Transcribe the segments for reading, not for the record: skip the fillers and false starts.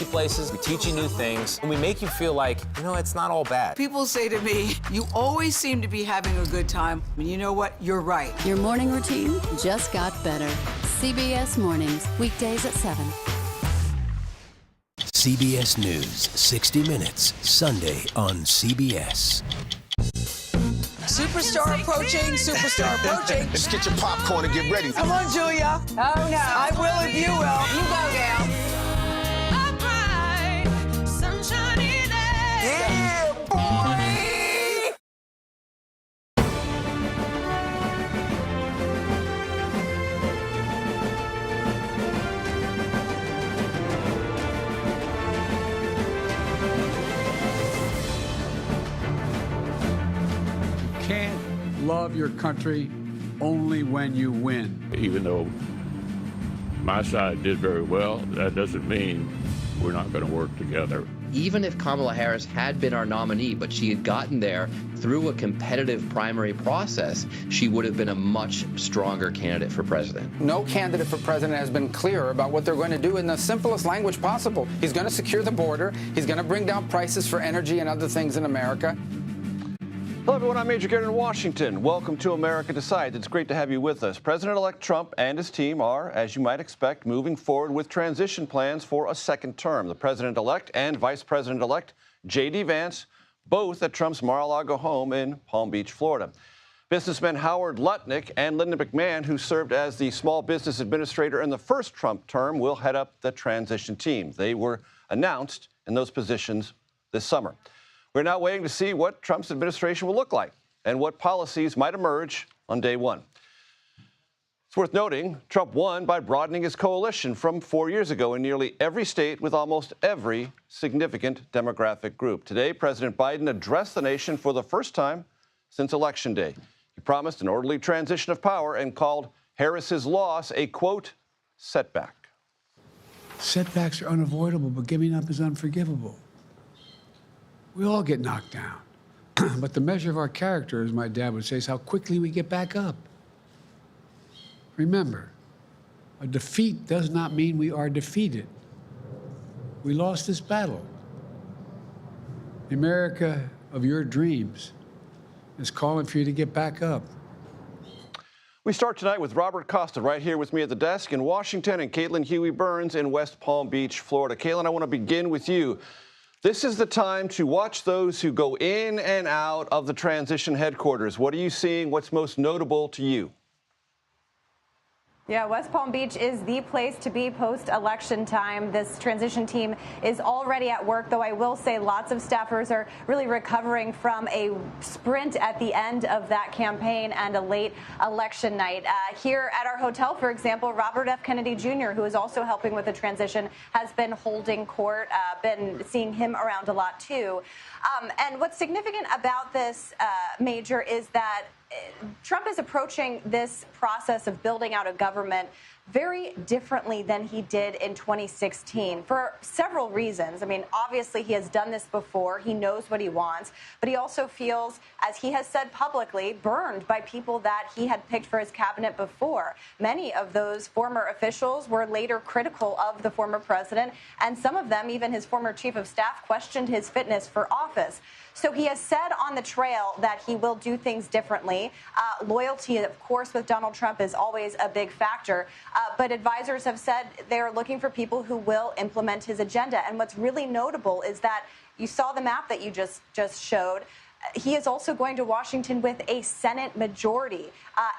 places, we teach you new things, and we make you feel like, you know, it's not all bad. People say to me, you always seem to be having a good time. And you know what? You're right. Your morning routine just got better. CBS Mornings, weekdays at 7. CBS News, 60 Minutes, Sunday on CBS. Superstar approaching, superstar approaching. Let's get your popcorn and get ready. Come on, Julia. Oh, no. I will if you will. You go, gal. Yeah, boy! You can't love your country only when you win. Even though my side did very well, that doesn't mean we're not going to work together. Even if Kamala Harris had been our nominee, but she had gotten there through a competitive primary process, she would have been a much stronger candidate for president. No candidate for president has been clearer about what they're going to do in the simplest language possible. He's going to secure the border. He's going to bring down prices for energy and other things in America. Hello, everyone. I'm Major Garrett in Washington. Welcome to America Decides. It's great to have you with us. President-elect Trump and his team are, as you might expect, moving forward with transition plans for a second term. The president-elect and vice president-elect J.D. Vance, both at Trump's Mar-a-Lago home in Palm Beach, Florida. Businessmen Howard Lutnick and Linda McMahon, who served as the small business administrator in the first Trump term, will head up the transition team. They were announced in those positions this summer. We're now waiting to see what Trump's administration will look like and what policies might emerge on day one. It's worth noting, Trump won by broadening his coalition from 4 years ago in nearly every state with almost every significant demographic group. Today, President Biden addressed the nation for the first time since Election Day. He promised an orderly transition of power and called Harris's loss a, quote, setback. Setbacks are unavoidable, but giving up is unforgivable. We all get knocked down. But the measure of our character, as my dad would say, is how quickly we get back up. Remember, a defeat does not mean we are defeated. We lost this battle. The America of your dreams is calling for you to get back up. We start tonight with Robert Costa right here with me at the desk in Washington and Caitlin Huey-Burns in West Palm Beach, Florida. Caitlin, I want to begin with you. This is the time to watch those who go in and out of the transition headquarters. What are you seeing? What's most notable to you? Yeah, West Palm Beach is the place to be post-election time. This transition team is already at work, though I will say lots of staffers are really recovering from a sprint at the end of that campaign and a late election night. Here at our hotel, for example, Robert F. Kennedy Jr., who is also helping with the transition, has been holding court, been seeing him around a lot, too. And what's significant about this, Major, is that Trump is approaching this process of building out a government very differently than he did in 2016 for several reasons. I mean, obviously, he has done this before. He knows what he wants, but he also feels, as he has said publicly, burned by people that he had picked for his cabinet before. Many of those former officials were later critical of the former president, and some of them, even his former chief of staff, questioned his fitness for office. So he has said on the trail that he will do things differently. Loyalty, of course, with Donald Trump is always a big factor. But advisors have said they're looking for people who will implement his agenda. And what's really notable is that you saw the map that you just showed. He is also going to Washington with a Senate majority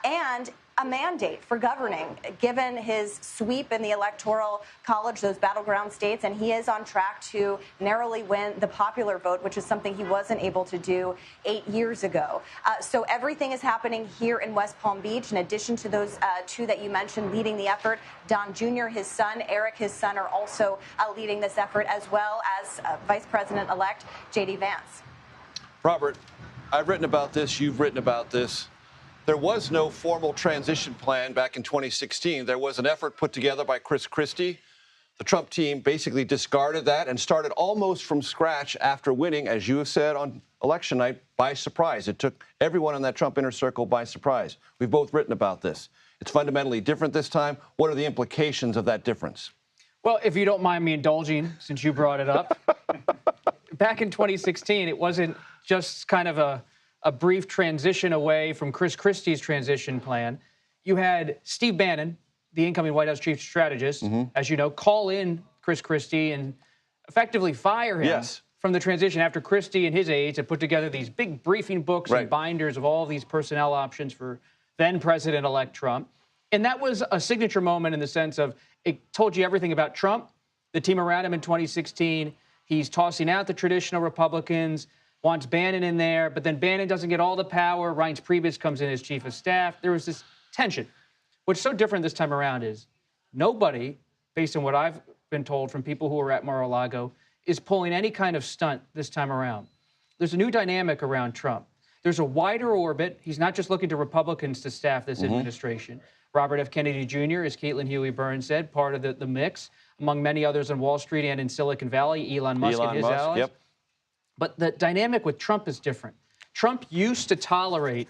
and a mandate for governing, given his sweep in the Electoral College, those battleground states, and he is on track to narrowly win the popular vote, which is something he wasn't able to do 8 years ago. So everything is happening here in West Palm Beach. In addition to those two that you mentioned leading the effort, Don Jr., his son, Eric, his son, are also leading this effort, as well as Vice President-elect J.D. Vance. Robert, I've written about this. You've written about this. There was no formal transition plan back in 2016. There was an effort put together by Chris Christie. The Trump team basically discarded that and started almost from scratch after winning, as you have said on election night, by surprise. It took everyone in that Trump inner circle by surprise. We've both written about this. It's fundamentally different this time. What are the implications of that difference? Well, if you don't mind me indulging, since you brought it up, back in 2016, it wasn't just kind of a brief transition away from Chris Christie's transition plan. You had Steve Bannon, the incoming White House chief strategist, as you know, call in Chris Christie and effectively fire him from the transition after Christie and his aides had put together these big briefing books and binders of all these personnel options for then President-elect Trump. And that was a signature moment in the sense of it told you everything about Trump, the team around him in 2016. He's tossing out the traditional Republicans, wants Bannon in there, but then Bannon doesn't get all the power. Reince Priebus comes in as chief of staff. There was this tension. What's so different this time around is nobody, based on what I've been told from people who are at Mar-a-Lago, is pulling any kind of stunt this time around. There's a new dynamic around Trump. There's a wider orbit. He's not just looking to Republicans to staff this administration. Robert F. Kennedy Jr., as Caitlin Huey-Burns said, part of the mix, among many others on Wall Street and in Silicon Valley, Elon Musk and his allies. But the dynamic with Trump is different. Trump used to tolerate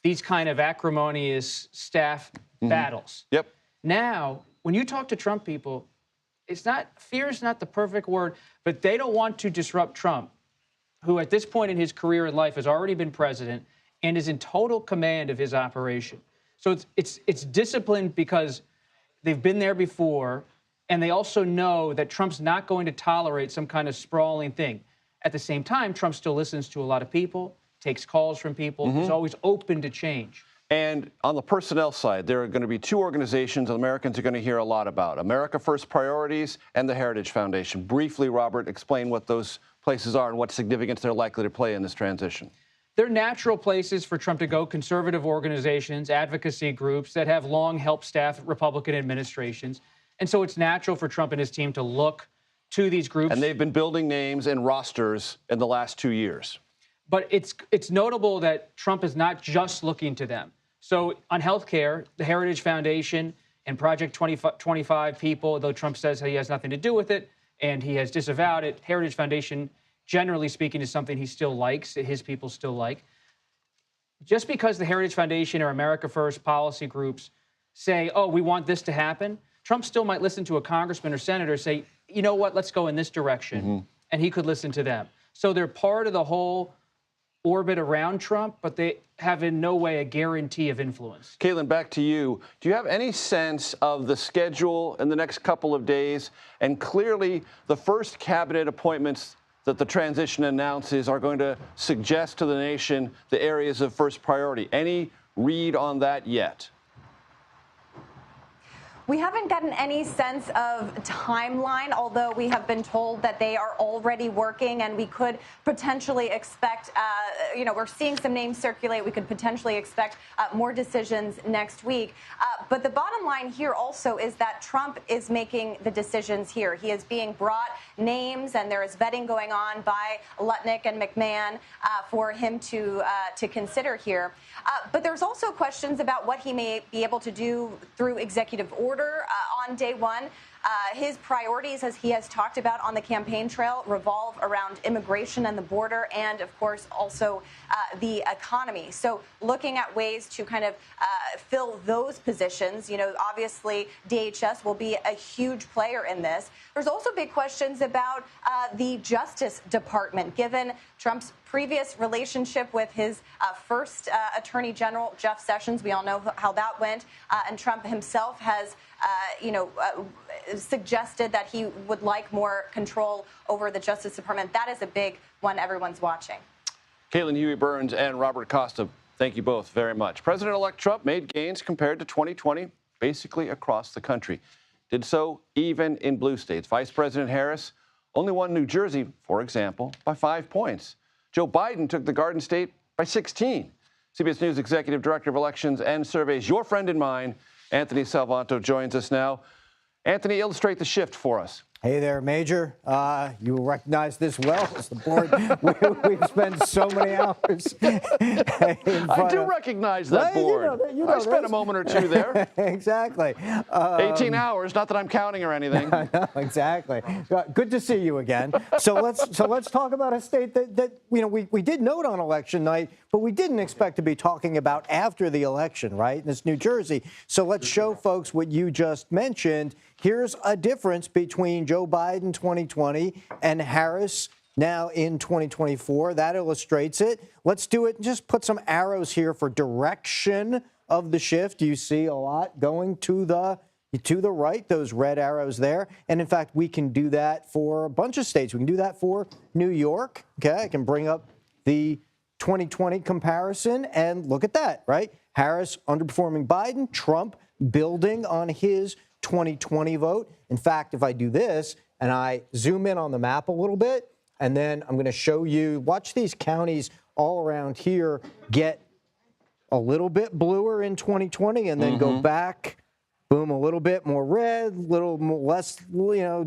these kind of acrimonious staff battles. Now, when you talk to Trump people, fear is not the perfect word, but they don't want to disrupt Trump, who at this point in his career and life has already been president and is in total command of his operation. So it's disciplined because they've been there before, and they also know that Trump's not going to tolerate some kind of sprawling thing. At the same time, Trump still listens to a lot of people, takes calls from people, he's always open to change. And on the personnel side, there are going to be two organizations Americans are going to hear a lot about, America First Priorities and the Heritage Foundation. Briefly, Robert, explain what those places are and what significance they're likely to play in this transition. They're natural places for Trump to go, conservative organizations, advocacy groups that have long helped staff Republican administrations. And so it's natural for Trump and his team to look to these groups. And they've been building names and rosters in the last 2 years. But it's notable that Trump is not just looking to them. So on health care, the Heritage Foundation and Project 2025 people, though Trump says he has nothing to do with it and he has disavowed it, Heritage Foundation, generally speaking, is something he still likes, his people still like. Just because the Heritage Foundation or America First policy groups say, oh, we want this to happen, Trump still might listen to a congressman or senator say, you know what, let's go in this direction. And he could listen to them. So they're part of the whole orbit around Trump, but they have in no way a guarantee of influence. Caitlin, back to you. Do you have any sense of the schedule in the next couple of days? And clearly, the first cabinet appointments that the transition announces are going to suggest to the nation the areas of first priority. Any read on that yet? We haven't gotten any sense of timeline, although we have been told that they are already working and we could potentially expect, we're seeing some names circulate. We could potentially expect more decisions next week. But the bottom line here also is that Trump is making the decisions here. He is being brought names and there is vetting going on by Lutnick and McMahon for him to consider here. But there's also questions about what he may be able to do through executive order on day one. His priorities, as he has talked about on the campaign trail, revolve around immigration and the border and, of course, also the economy. So looking at ways to kind of fill those positions, obviously DHS will be a huge player in this. There's also big questions about the Justice Department, given Trump's previous relationship with his first Attorney General, Jeff Sessions. We all know how that went. And Trump himself has, suggested that he would like more control over the Justice Department. That is a big one everyone's watching. Caitlin Huey-Burns and Robert Costa, thank you both very much. President-elect Trump made gains compared to 2020 basically across the country. Did so even in blue states. Vice President Harris only won New Jersey, for example, by 5 points. Joe Biden took the Garden State by 16. CBS News Executive Director of Elections and Surveys, your friend and mine, Anthony Salvanto, joins us now. Anthony, illustrate the shift for us. Hey there, Major. You will recognize this well as the board. We've spent so many hours. I do recognize that board. I spent a moment or two there. Exactly. 18 hours, not that I'm counting or anything. No, exactly. Good to see you again. So let's talk about a state that we did note on election night, but we didn't expect to be talking about after the election, right? And it's New Jersey. So let's show folks what you just mentioned. here's a difference between Joe Biden 2020 and Harris now in 2024. That illustrates it. Let's do it. Just put some arrows here for direction of the shift. You see a lot going to the right, those red arrows there. And in fact, we can do that for a bunch of states. We can do that for New York. Okay, I can bring up the 2020 comparison and look at that, right? Harris underperforming Biden, Trump building on his 2020 vote. In fact, if I do this and I zoom in on the map a little bit, and then I'm going to show you, watch these counties all around here get a little bit bluer in 2020 and then go back, boom, a little bit more red, a little more, less,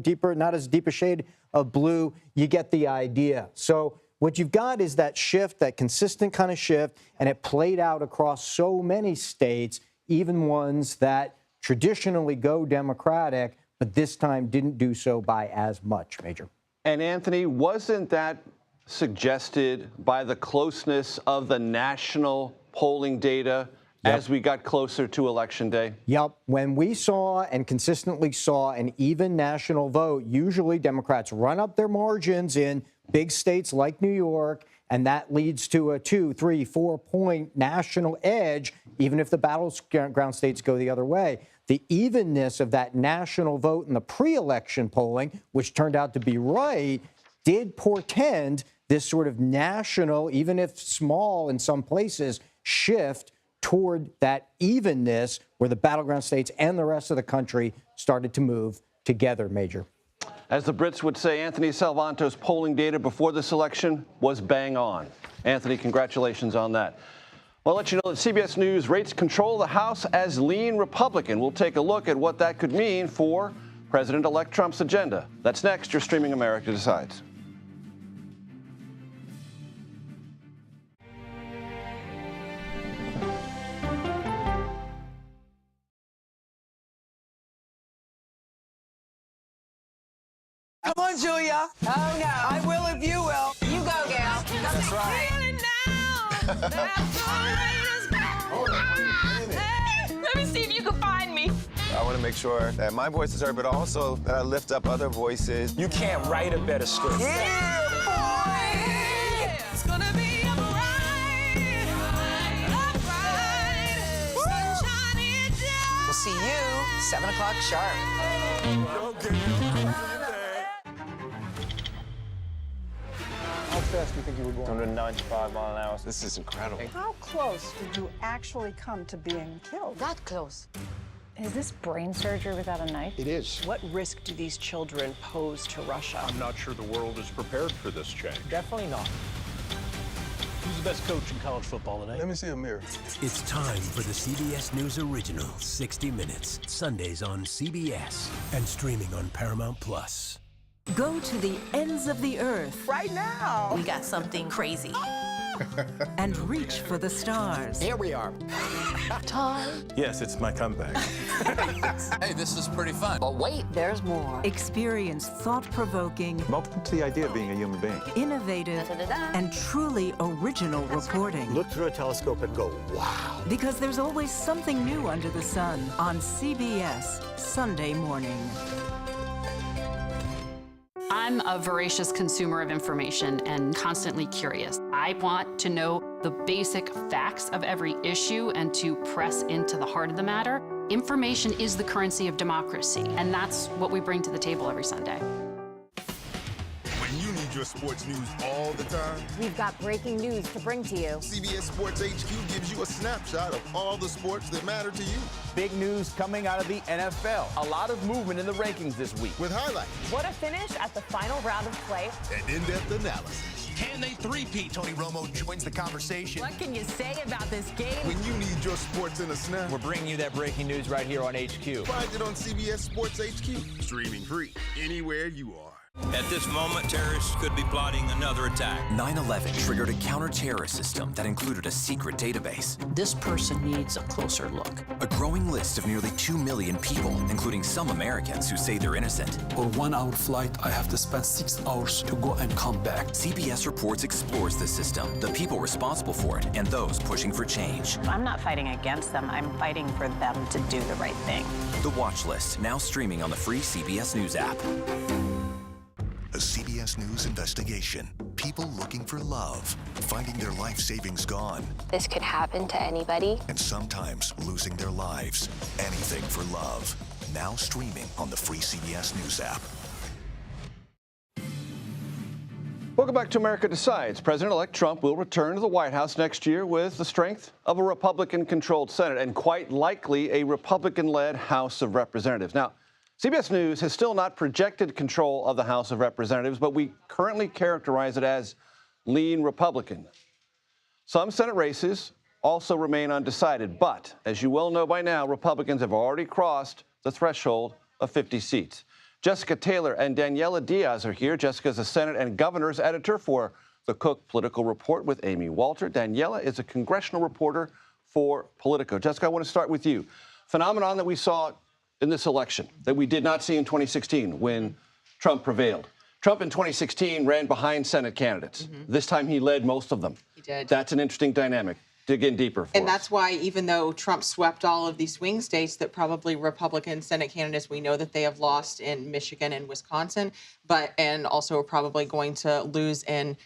deeper, not as deep a shade of blue. You get the idea. So what you've got is that shift, that consistent kind of shift, and it played out across so many states, even ones that traditionally go Democratic, but this time didn't do so by as much, Major. And Anthony, wasn't that suggested by the closeness of the national polling data as we got closer to Election Day? Yep. When we saw and consistently saw an even national vote, usually Democrats run up their margins in big states like New York, and that leads to a 2, 3, 4 point national edge, even if the battleground states go the other way. The evenness of that national vote in the pre-election polling, which turned out to be right, did portend this sort of national, even if small in some places, shift toward that evenness where the battleground states and the rest of the country started to move together, Major. As the Brits would say, Anthony Salvanto's polling data before this election was bang on. Anthony, congratulations on that. I'll let you know that CBS News rates control of the House as lean Republican. We'll take a look at what that could mean for President-elect Trump's agenda. That's next. You're streaming America Decides. Come on, Julia. Oh, no. I will if you will. You go, gal. That's right. Let me see if you can find me. I want to make sure that my voice is heard, but also that I lift up other voices. You can't write a better script. Yeah, boy. It's gonna be a ride. We'll see you 7 o'clock sharp. How fast do you think you were going? 195 miles an hour. This is incredible. How close did you actually come to being killed? That close. Is this brain surgery without a knife? It is. What risk do these children pose to Russia? I'm not sure the world is prepared for this change. Definitely not. Who's the best coach in college football tonight? Let me see a mirror. It's time for the CBS News original, 60 Minutes. Sundays on CBS and streaming on Paramount Plus. Go to the ends of the earth. Right now. We got something crazy. And reach for the stars. Here we are. Time. Yes, it's my comeback. Hey, this is pretty fun. But wait, there's more. Experience thought-provoking, I'm open to the idea of being a human being. innovative, and truly original reporting. Look through a telescope and go, wow. Because there's always something new under the sun on CBS Sunday morning. I'm a voracious consumer of information and constantly curious. I want to know the basic facts of every issue and to press into the heart of the matter. Information is the currency of democracy, and that's what we bring to the table every Sunday. When you need your sports news all the time, We've got breaking news to bring to you. CBS Sports HQ gives you a snapshot of all the sports that matter to you. Big news coming out of the NFL. A lot of movement in the rankings this week. With highlights What a finish at the final round of play. and in-depth analysis. Can they three-peat? Tony Romo joins the conversation. What can you say about this game? When you need your sports in a snap, We're bringing you that breaking news right here on HQ. find it on CBS Sports HQ. Streaming free anywhere you are. At this moment, terrorists could be plotting another attack. 9/11 triggered a counter-terrorist system that included a secret database. This person needs a closer look. A growing list of nearly 2 million people, including some Americans who say they're innocent. For 1 hour flight, I have to spend 6 hours to go and come back. CBS Reports explores the system, the people responsible for it, and those pushing for change. I'm not fighting against them. I'm fighting for them to do the right thing. The Watch List, now streaming on the free CBS News app. A CBS News investigation. People looking for love, finding their life savings gone. This could happen to anybody. And sometimes losing their lives. Anything for love. Now streaming on the free CBS News app. Welcome back to America Decides. President-elect Trump will return to the White House next year with the strength of a Republican-controlled Senate and quite likely a Republican-led House of Representatives. Now, CBS News has still not projected control of the House of Representatives, but we currently characterize it as lean Republican. Some Senate races also remain undecided, but as you well know by now, Republicans have already crossed the threshold of 50 seats. Jessica Taylor and Daniela Diaz are here. Jessica is a Senate and Governor's editor for the Cook Political Report with Amy Walter. Daniela is a congressional reporter for Politico. Jessica, I want to start with you. Phenomenon that we saw in this election that we did not see in 2016 when Trump prevailed. Trump in 2016 ran behind Senate candidates. This time he led most of them. He did. That's an interesting dynamic. Dig in deeper for And us. that's why, even though Trump swept all of these swing states, that probably Republican Senate candidates, we know that they have lost in Michigan and Wisconsin, and also are probably going to lose in,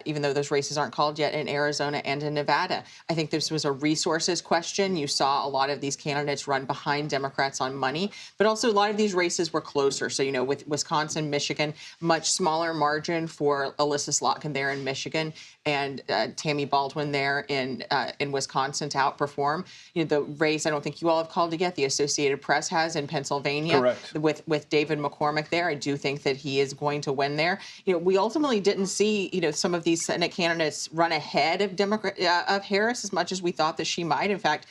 even though those races aren't called yet, in Arizona and in Nevada. I think this was a resources question. You saw a lot of these candidates run behind Democrats on money, but also a lot of these races were closer. So, you know, with Wisconsin, Michigan, much smaller margin for Alyssa Slotkin there in Michigan and Tammy Baldwin there in Wisconsin to outperform. You know, the race, I don't think you all have called it yet. The Associated Press has in Pennsylvania. Correct. With David McCormick there. I do think that he is going to win there. You know, we ultimately didn't see, you know, some of these Senate candidates run ahead of Harris as much as we thought that she might. In fact,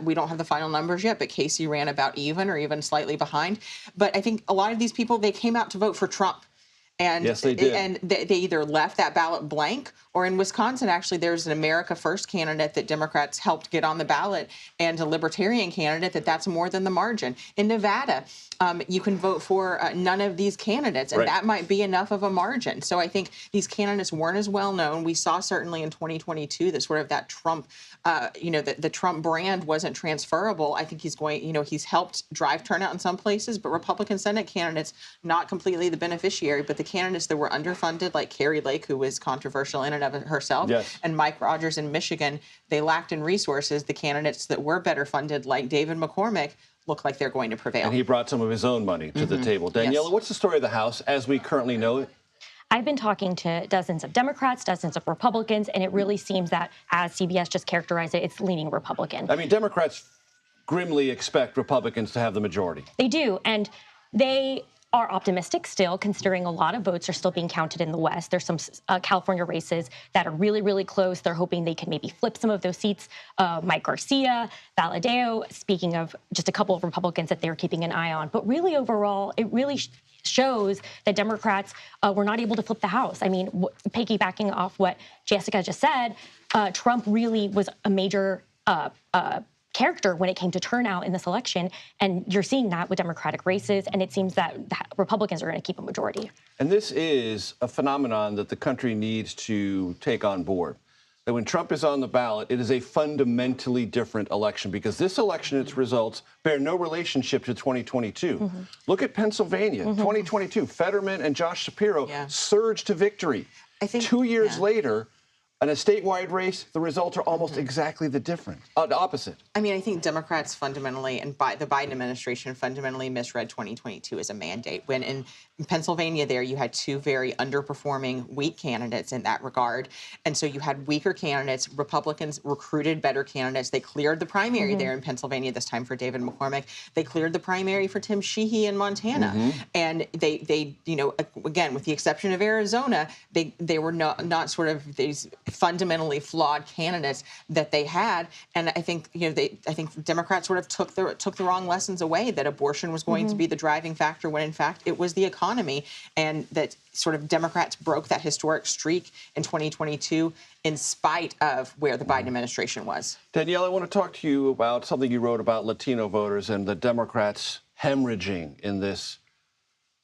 we don't have the final numbers yet, but Casey ran about even or even slightly behind. But I think a lot of these people, they came out to vote for Trump. And, yes, they did. And they either left that ballot blank, or in Wisconsin, actually, there's an America First candidate that Democrats helped get on the ballot, and a Libertarian candidate that's more than the margin. In Nevada, you can vote for none of these candidates, and right. that might be enough of a margin. So I think these candidates weren't as well known. We saw certainly in 2022 that sort of that Trump, the Trump brand wasn't transferable. I think he's going, you know, he's helped drive turnout in some places, but Republican Senate candidates, not completely the beneficiary, but the candidates that were underfunded, like Carrie Lake, who was controversial in and of herself, yes. and Mike Rogers in Michigan, they lacked in resources. The candidates that were better funded, like David McCormick, look like they're going to prevail. And he brought some of his own money to the table. Daniela, Yes. what's the story of the House as we currently know it? I've been talking to dozens of Democrats, dozens of Republicans, and it really seems that, as CBS just characterized it, it's leaning Republican. I mean, Democrats grimly expect Republicans to have the majority. They do, and they are optimistic still, considering a lot of votes are still being counted in the West. There's some California races that are really, really close. They're hoping they can maybe flip some of those seats. Mike Garcia, Valadao, speaking of just a couple of Republicans that they're keeping an eye on. But really, overall, it really shows that Democrats were not able to flip the House. I mean, piggybacking off what Jessica just said, Trump really was a major character when it came to turnout in this election, and you're seeing that with Democratic races, and it seems that Republicans are going to keep a majority. And this is a phenomenon that the country needs to take on board. That when Trump is on the ballot, it is a fundamentally different election, because this election, its results bear no relationship to 2022. Look at Pennsylvania, 2022. Fetterman and Josh Shapiro surged to victory. I think 2 years later, in a statewide race, the results are almost exactly the opposite. I mean, I think Democrats fundamentally, and the Biden administration fundamentally misread 2022 as a mandate. When in Pennsylvania there, you had two very underperforming, weak candidates in that regard. And so you had weaker candidates. Republicans recruited better candidates. They cleared the primary there in Pennsylvania, this time for David McCormick. They cleared the primary for Tim Sheehy in Montana. And they, you know, again, with the exception of Arizona, they were not sort of these fundamentally flawed candidates that they had. And I think, I think Democrats sort of took the wrong lessons away, that abortion was going to be the driving factor when in fact it was the economy, and that sort of Democrats broke that historic streak in 2022 in spite of where the Biden administration was. Danielle, I want to talk to you about something you wrote about Latino voters and the Democrats hemorrhaging in this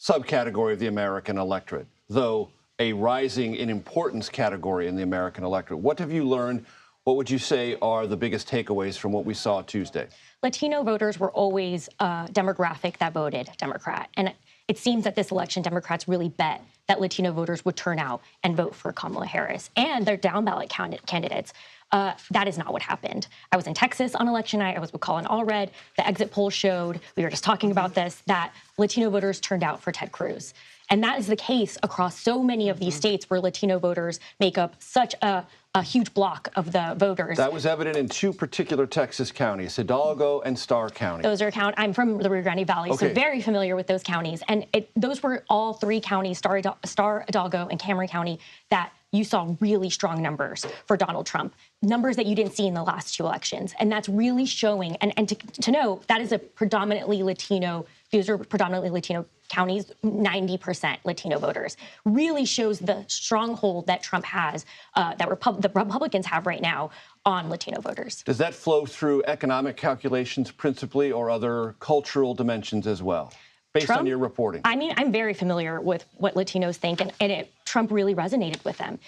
subcategory of the American electorate, though a rising in importance category in the American electorate. What have you learned? What would you say are the biggest takeaways from what we saw Tuesday? Latino voters were always a demographic that voted Democrat. And it seems that this election, Democrats really bet that Latino voters would turn out and vote for Kamala Harris and their down ballot candidates. That is not what happened. I was in Texas on election night. I was with Colin Allred. The exit poll showed, we were just talking about this, that Latino voters turned out for Ted Cruz. And that is the case across so many of these states where Latino voters make up such a huge block of the voters. That was evident in two particular Texas counties, Hidalgo and Starr County. Those are I'm from the Rio Grande Valley, so very familiar with those counties. And those were all three counties, Starr, Hidalgo, and Cameron County, that you saw really strong numbers for Donald Trump, numbers that you didn't see in the last two elections. And that's really showing, and to know that is a predominantly Latino, these are predominantly Latino counties, 90% Latino voters, really shows the stronghold that Trump has, that the Republicans have right now on Latino voters. Does that flow through economic calculations principally, or other cultural dimensions as well, based on your reporting? I mean, I'm very familiar with what Latinos think, and Trump really resonated with them.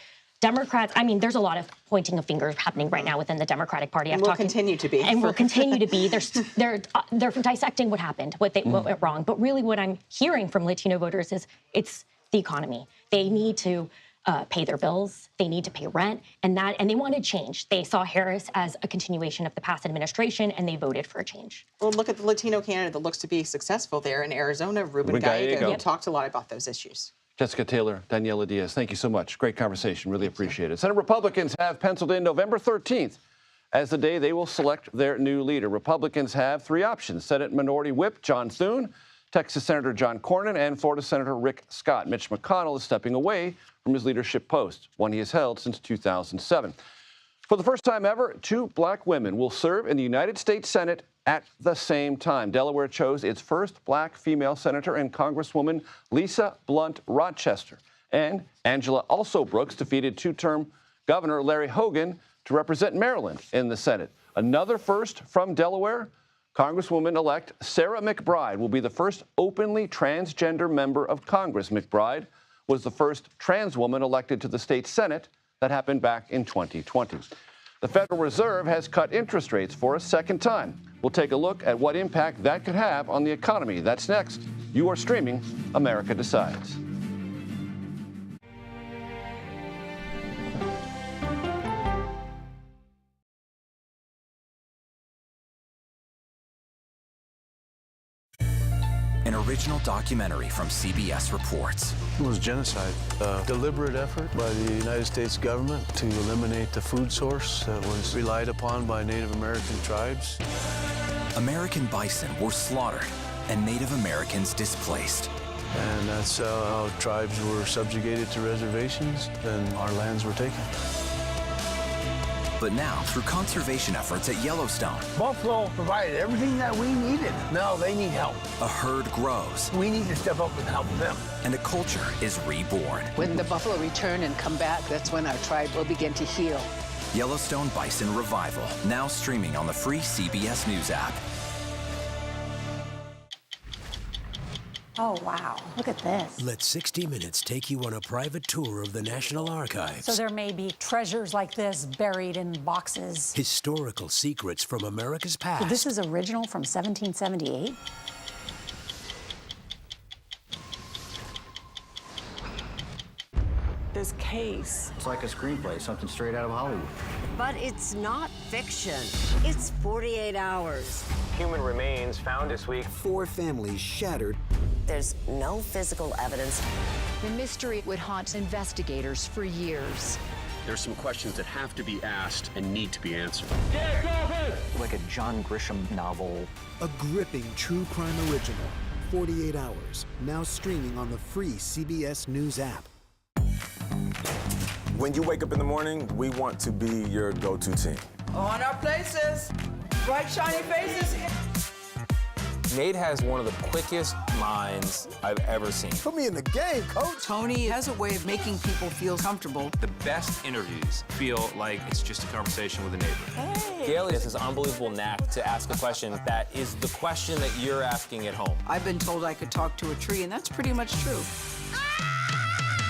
Democrats, I mean, there's a lot of pointing of fingers happening right now within the Democratic Party. And will continue to be. And will continue to be. They're dissecting what happened, what went wrong. But really what I'm hearing from Latino voters is it's the economy. They need to pay their bills. They need to pay rent. And they wanted change. They saw Harris as a continuation of the past administration, and they voted for a change. Well, look at the Latino candidate that looks to be successful there in Arizona, Ruben Gallego. Talked a lot about those issues. Jessica Taylor, Daniela Diaz, thank you so much. Great conversation. Really appreciate it. Senate Republicans have penciled in November 13th as the day they will select their new leader. Republicans have three options: Senate Minority Whip John Thune, Texas Senator John Cornyn, and Florida Senator Rick Scott. Mitch McConnell is stepping away from his leadership post, one he has held since 2007. For the first time ever, two black women will serve in the United States Senate at the same time. Delaware chose its first black female senator and Congresswoman Lisa Blunt Rochester. And Angela Also Brooks defeated two-term Governor Larry Hogan to represent Maryland in the Senate. Another first from Delaware, Congresswoman-elect Sarah McBride will be the first openly transgender member of Congress. McBride was the first trans woman elected to the state Senate. That happened back in 2020. The Federal Reserve has cut interest rates for a second time. We'll take a look at what impact that could have on the economy. That's next. You are streaming America Decides. An original documentary from CBS reports. It was genocide, a deliberate effort by the United States government to eliminate the food source that was relied upon by Native American tribes. American bison were slaughtered and Native Americans displaced. And that's how tribes were subjugated to reservations and our lands were taken. But now, through conservation efforts at Yellowstone, Buffalo provided everything that we needed. Now they need help. a herd grows. We need to step up and help them. And a culture is reborn. When the buffalo return and come back, that's when our tribe will begin to heal. Yellowstone Bison Revival, now streaming on the free CBS News app. Oh, wow. Look at this. Let 60 Minutes take you on a private tour of the National Archives. So there may be treasures like this buried in boxes. Historical secrets from America's past. So this is original from 1778? This case. It's like a screenplay, something straight out of Hollywood. But it's not fiction. It's 48 hours. Human remains found this week. 4 families shattered. There's no physical evidence. The mystery would haunt investigators for years. There's some questions that have to be asked and need to be answered. Like a John Grisham novel. A gripping true crime original. 48 hours. Now streaming on the free CBS News app. When you wake up in the morning, we want to be your go-to team. On our places, bright, shiny faces. Nate has one of the quickest minds I've ever seen. Put me in the game, coach. Tony has a way of making people feel comfortable. The best interviews feel like it's just a conversation with a neighbor. Hey. Gail has this unbelievable knack to ask a question that is the question that you're asking at home. I've been told I could talk to a tree, and that's pretty much true.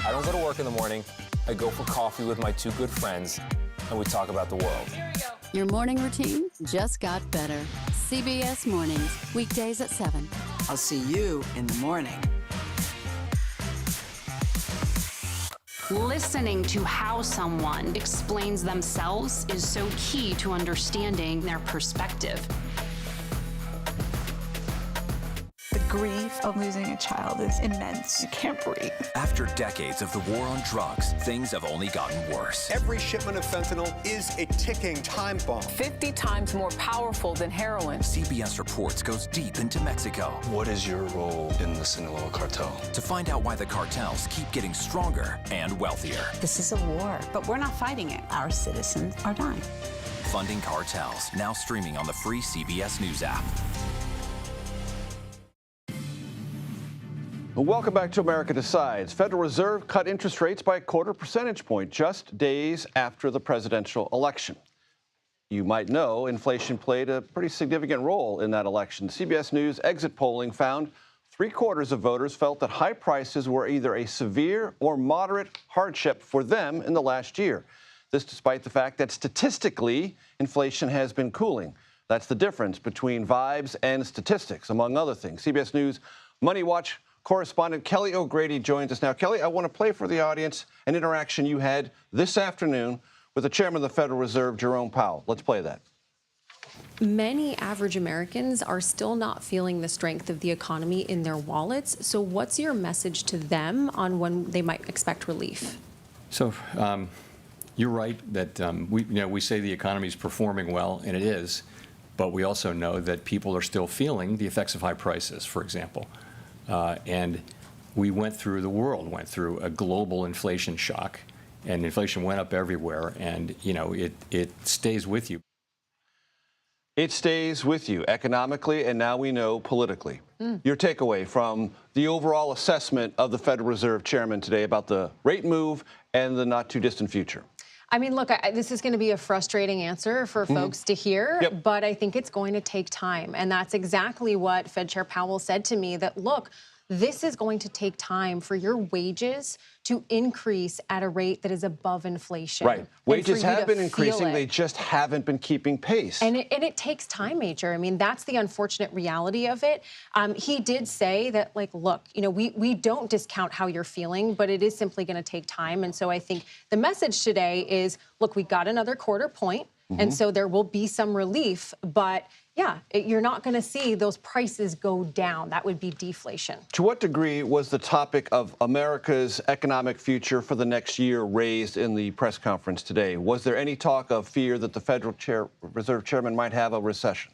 I don't go to work in the morning. I go for coffee with my two good friends, and we talk about the world. Here we go. Your morning routine just got better. CBS Mornings, weekdays at 7. I'll see you in the morning. Listening to how someone explains themselves is so key to understanding their perspective. The grief of losing a child is immense. You can't breathe. After decades of the war on drugs, things have only gotten worse. Every shipment of fentanyl is a ticking time bomb. 50 times more powerful than heroin. CBS Reports goes deep into Mexico. What is your role in the Sinaloa cartel? To find out why the cartels keep getting stronger and wealthier. This is a war, but we're not fighting it. Our citizens are dying. Funding Cartels, now streaming on the free CBS News app. Welcome back to America Decides. Federal Reserve cut interest rates by a 1/4 percentage point just days after the presidential election. You might know inflation played a pretty significant role in that election. CBS News exit polling found 3/4 of voters felt that high prices were either a severe or moderate hardship for them in the last year. This despite the fact that statistically, inflation has been cooling. That's the difference between vibes and statistics, among other things. CBS News Money Watch correspondent Kelly O'Grady joins us now. Kelly, I want to play for the audience an interaction you had this afternoon with the chairman of the Federal Reserve, Jerome Powell. Let's play that. Many average Americans are still not feeling the strength of the economy in their wallets. So what's your message to them on when they might expect relief? So you're right that we say the economy is performing well, and it is, but we also know that people are still feeling the effects of high prices, for example. And the world went through a global inflation shock, and inflation went up everywhere, and it stays with you. It stays with you economically, and now we know politically. Your takeaway from the overall assessment of the Federal Reserve Chairman today about the rate move and the not too distant future. I mean, look, this is going to be a frustrating answer for folks to hear, but I think it's going to take time. And that's exactly what Fed Chair Powell said to me, that, look, this is going to take time for your wages to increase at a rate that is above inflation. Right. Wages have been increasing. They just haven't been keeping pace. And it takes time, Major. I mean, that's the unfortunate reality of it. He did say that, like, look, we don't discount how you're feeling, but it is simply going to take time. And so I think the message today is, look, we got another 1/4 point. And so there will be some relief, but yeah, you're not going to see those prices go down. That would be deflation. To what degree was the topic of America's economic future for the next year raised in the press conference today? Was there any talk of fear that the Federal Reserve Chairman might have a recession?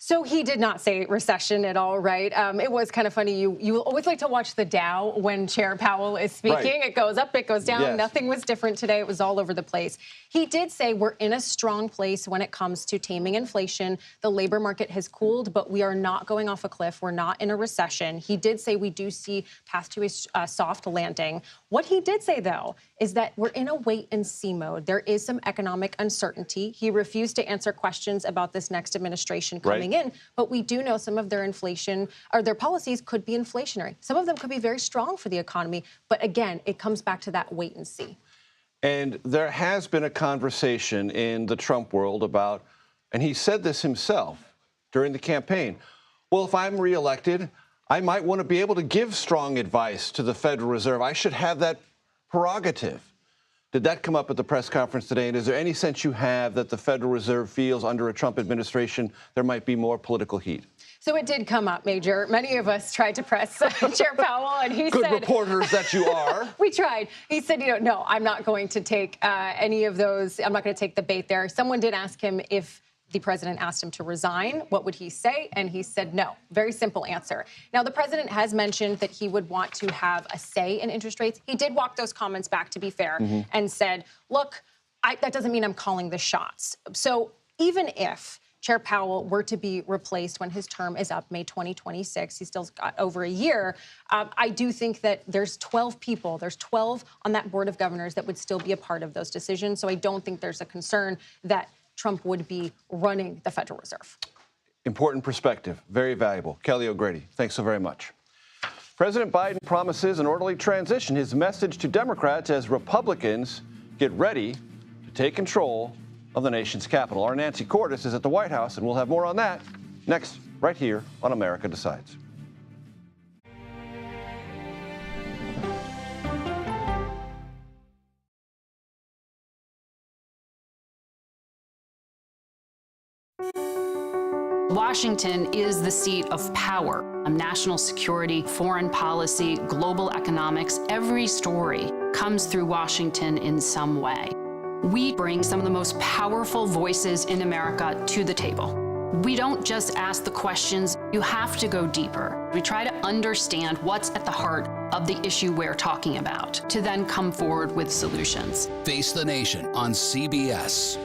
So he did not say recession at all, right? It was kind of funny. You always like to watch the Dow when Chair Powell is speaking. Right. It goes up, it goes down. Yes. Nothing was different today. It was all over the place. He did say we're in a strong place when it comes to taming inflation. The labor market has cooled, but we are not going off a cliff. We're not in a recession. He did say we do see path to a soft landing. What he did say, though, is that we're in a wait-and-see mode. There is some economic uncertainty. He refused to answer questions about this next administration coming in, but we do know some of their inflation or their policies could be inflationary. Some of them could be very strong for the economy, but again, it comes back to that wait and see. And there has been a conversation in the Trump world about, and he said this himself during the campaign, well, if I'm reelected, I might want to be able to give strong advice to the Federal Reserve. I should have that prerogative. Did that come up at the press conference today? And is there any sense you have that the Federal Reserve feels under a Trump administration there might be more political heat? So it did come up, Major. Many of us tried to press Chair Powell, and he said— Good reporters that you are. We tried. He said, no, I'm not going to take any of those. I'm not going to take the bait there. Someone did ask him if the president asked him to resign, what would he say? And he said no. Very simple answer. Now, the president has mentioned that he would want to have a say in interest rates. He did walk those comments back, to be fair, and said, look, that doesn't mean I'm calling the shots. So even if Chair Powell were to be replaced when his term is up, May 2026, he's still got over a year, I do think that there's 12 people, there's 12 on that board of governors that would still be a part of those decisions. So I don't think there's a concern that Trump would be running the Federal Reserve. Important perspective, very valuable. Kelly O'Grady, thanks so very much. President Biden promises an orderly transition. His message to Democrats as Republicans get ready to take control of the nation's capital. Our Nancy Cordes is at the White House, and we'll have more on that next, right here on America Decides. Washington is the seat of power. National security, foreign policy, global economics, every story comes through Washington in some way. We bring some of the most powerful voices in America to the table. We don't just ask the questions, you have to go deeper. We try to understand what's at the heart of the issue we're talking about, to then come forward with solutions. Face the Nation on CBS.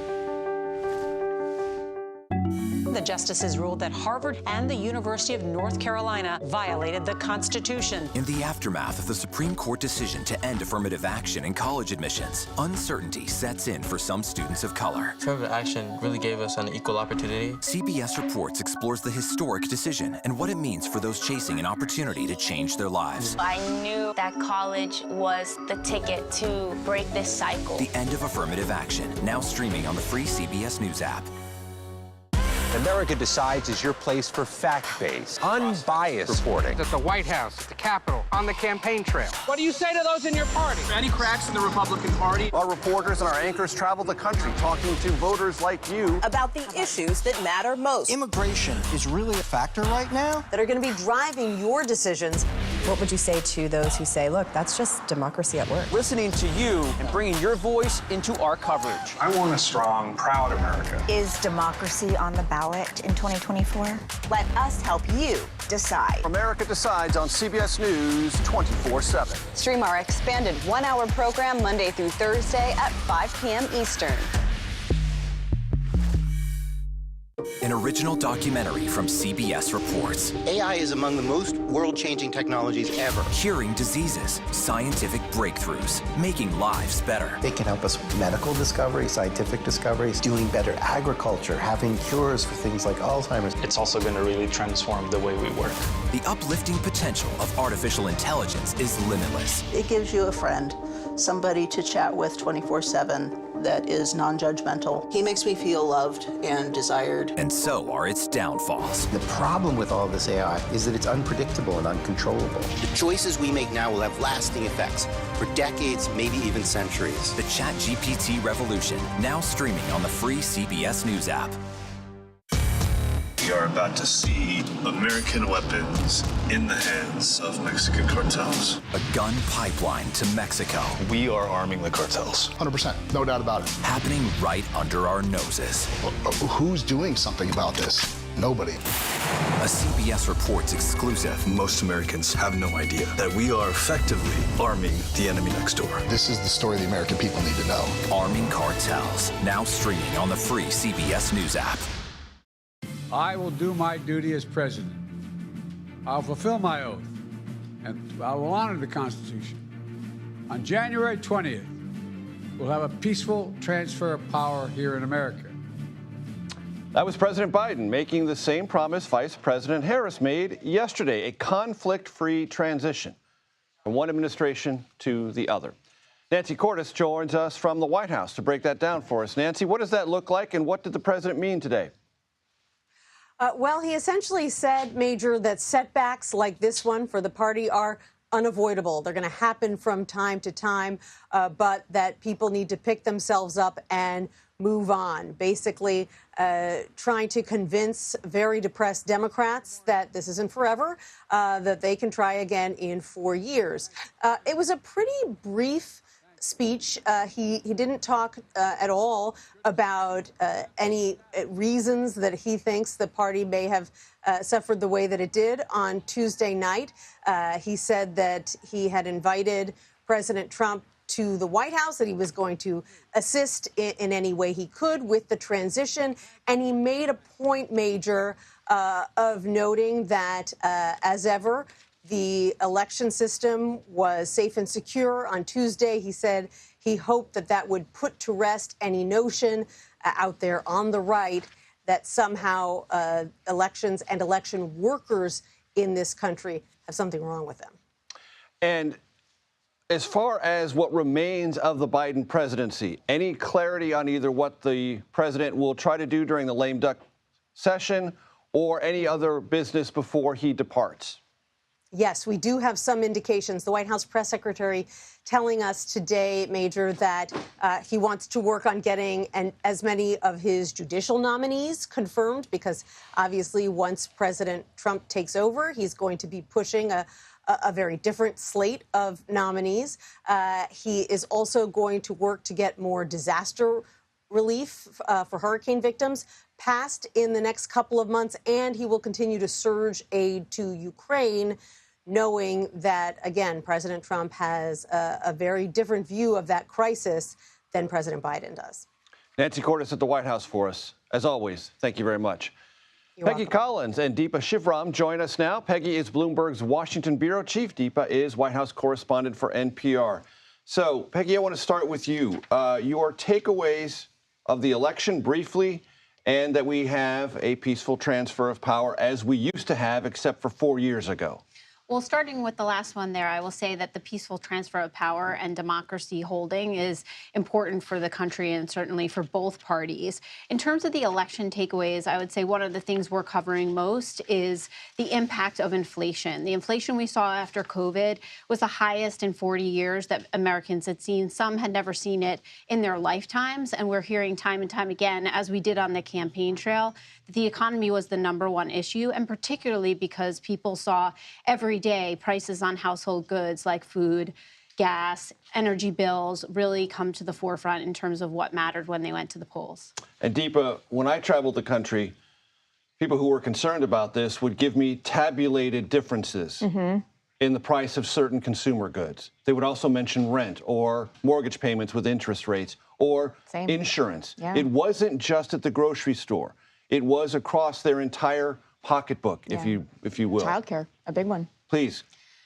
The justices ruled that Harvard and the University of North Carolina violated the Constitution. In the aftermath of the Supreme Court decision to end affirmative action in college admissions, uncertainty sets in for some students of color. Affirmative action really gave us an equal opportunity. CBS Reports explores the historic decision and what it means for those chasing an opportunity to change their lives. I knew that college was the ticket to break this cycle. The end of affirmative action, now streaming on the free CBS News app. America Decides is your place for fact-based, unbiased reporting. At the White House, at the Capitol, on the campaign trail. What do you say to those in your party? Any cracks in the Republican Party? Our reporters and our anchors travel the country talking to voters like you about the issues that matter most. Immigration is really a factor right now that are going to be driving your decisions. What would you say to those who say, look, that's just democracy at work? Listening to you and bringing your voice into our coverage. I want a strong, proud America. Is democracy on the ballot in 2024? Let us help you decide. America Decides on CBS News 24/7. Stream our expanded one-hour program Monday through Thursday at 5 p.m. Eastern. An original documentary from CBS Reports. AI is among the most world-changing technologies ever. Curing diseases, scientific breakthroughs, making lives better. They can help us with medical discoveries, scientific discoveries, doing better agriculture, having cures for things like Alzheimer's. It's also going to really transform the way we work. The uplifting potential of artificial intelligence is limitless. It gives you a friend, somebody to chat with 24/7 that is non-judgmental. He makes me feel loved and desired. And so are its downfalls. The problem with all this AI is that it's unpredictable and uncontrollable. The choices we make now will have lasting effects for decades, maybe even centuries. The ChatGPT revolution, now streaming on the free CBS News app. We are about to see American weapons in the hands of Mexican cartels. A gun pipeline to Mexico. We are arming the cartels. 100%, no doubt about it. Happening right under our noses. Who's doing something about this? Nobody. A CBS Reports exclusive. Most Americans have no idea that we are effectively arming the enemy next door. This is the story the American people need to know. Arming cartels, now streaming on the free CBS News app. I will do my duty as president. I'll fulfill my oath, and I will honor the Constitution. On January 20th, we'll have a peaceful transfer of power here in America. That was President Biden making the same promise Vice President Harris made yesterday, a conflict-free transition from one administration to the other. Nancy Cordes joins us from the White House to break that down for us. Nancy, what does that look like, and what did the president mean today? Well, he essentially said, Major, that setbacks like this one for the party are unavoidable. They're going to happen from time to time, but that people need to pick themselves up and move on. Basically, trying to convince very depressed Democrats that this isn't forever, that they can try again in 4 years. It was a pretty brief speech. He didn't talk at all about any reasons that he thinks the party may have suffered the way that it did on Tuesday night. He said that he had invited President Trump to the White House, that he was going to assist in any way he could with the transition. And he made a point, Major, of noting that, as ever, the election system was safe and secure. On Tuesday, he said he hoped that that would put to rest any notion out there on the right that somehow elections and election workers in this country have something wrong with them. And as far as what remains of the Biden presidency, any clarity on either what the president will try to do during the lame duck session or any other business before he departs? Yes, we do have some indications. The White House press secretary telling us today, Major, that he wants to work on getting as many of his judicial nominees confirmed, because obviously once President Trump takes over, he's going to be pushing a very different slate of nominees. He is also going to work to get more disaster relief for hurricane victims passed in the next couple of months, and he will continue to surge aid to Ukraine, knowing that, again, President Trump has a very different view of that crisis than President Biden does. Nancy Cordes at the White House for us. As always, thank you very much. Peggy Collins and Deepa Shivram join us now. Peggy is Bloomberg's Washington bureau chief. Deepa is White House correspondent for NPR. So, Peggy, I want to start with you. Your takeaways of the election briefly, and that we have a peaceful transfer of power as we used to have, except for 4 years ago. Well, starting with the last one there, I will say that the peaceful transfer of power and democracy holding is important for the country and certainly for both parties. In terms of the election takeaways, I would say one of the things we're covering most is the impact of inflation. The inflation we saw after COVID was the highest in 40 years that Americans had seen. Some had never seen it in their lifetimes. And we're hearing time and time again, as we did on the campaign trail, that the economy was the #1 issue, and particularly because people saw every day prices on household goods like food, gas, energy bills really come to the forefront in terms of what mattered when they went to the polls. And Deepa, when I traveled the country, people who were concerned about this would give me tabulated differences in the price of certain consumer goods. They would also mention rent or mortgage payments with interest rates or insurance. It wasn't just at the grocery store. It was across their entire pocketbook, if you will. Childcare, a big one. Please.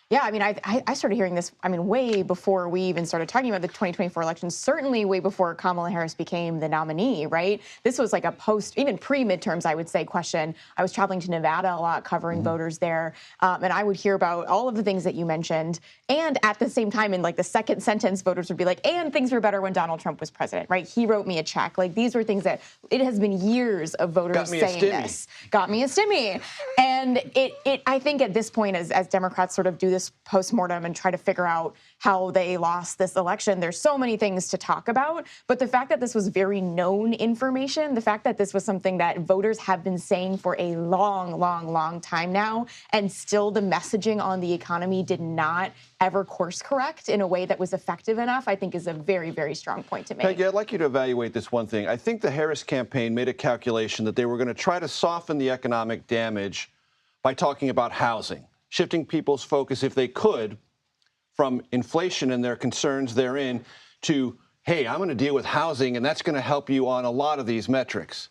Yeah, I mean, I started hearing this, way before we even started talking about the 2024 elections, certainly way before Kamala Harris became the nominee, right? This was like a even pre-midterms, I would say, question. I was traveling to Nevada a lot, covering voters there, and I would hear about all of the things that you mentioned. And at the same time, in like the second sentence, voters would be like, and things were better when Donald Trump was president, right? He wrote me a check. Like, these were things that, it has been years of voters saying this. Got me a stimmy. And I think at this point, as Democrats sort of do this postmortem and try to figure out how they lost this election, there's so many things to talk about. But the fact that this was very known information, the fact that this was something that voters have been saying for a long, long, long time now, and still the messaging on the economy did not ever course correct in a way that was effective enough, I think is a very, very strong point to make. Peggy, I'd like you to evaluate this one thing. I think the Harris campaign made a calculation that they were going to try to soften the economic damage by talking about housing, shifting people's focus, if they could, from inflation and their concerns therein to, hey, I'm going to deal with housing, and that's going to help you on a lot of these metrics.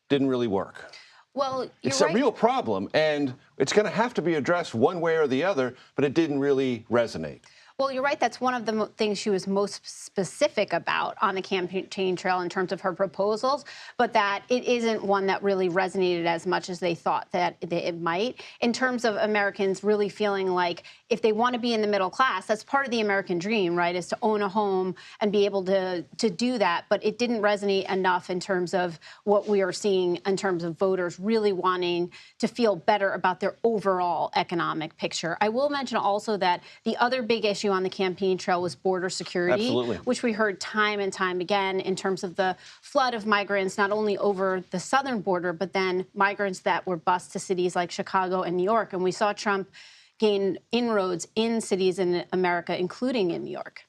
Didn't really work. Well, it's a real problem, and it's going to have to be addressed one way or the other, but it didn't really resonate. Well, you're right. That's one of the things she was most specific about on the campaign trail in terms of her proposals, but that it isn't one that really resonated as much as they thought that it might, in terms of Americans really feeling like if they want to be in the middle class, that's part of the American dream, right, is to own a home and be able to do that. But it didn't resonate enough in terms of what we are seeing in terms of voters really wanting to feel better about their overall economic picture. I will mention also that the other big issue on the campaign trail was border security, which we heard time and time again in terms of the flood of migrants, not only over the southern border, but then migrants that were bused to cities like Chicago and New York. And we saw Trump gain inroads in cities in America, including in New York.